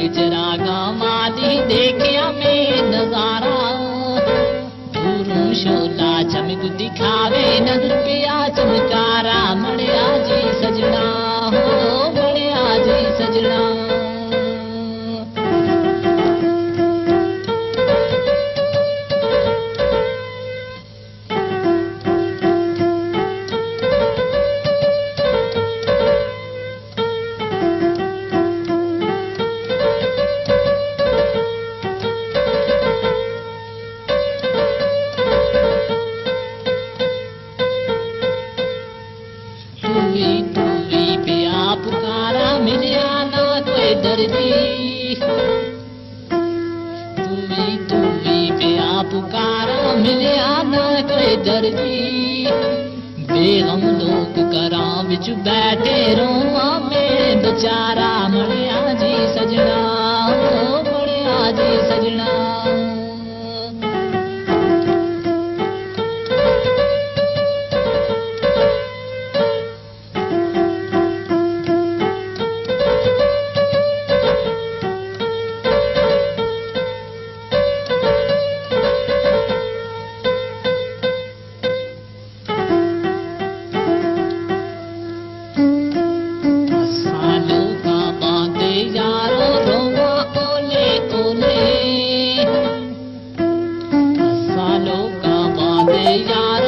चरागा मादी देखिया में नजारा शोला चमक दिखावे नजर पिया चमकारा मणिया जी सजना हो मणिया जी सजना पुकारा मिलिया ना कोई दर्दी तुम्ही पिया पुकारा मिलिया ना कोई दर्दी बेगम लोग करा बिच बैठे रोआ में बेचारा मणिया जी सजना ओ मणिया जी सजना यारो रोवा ओले ओले सालों का बादे यार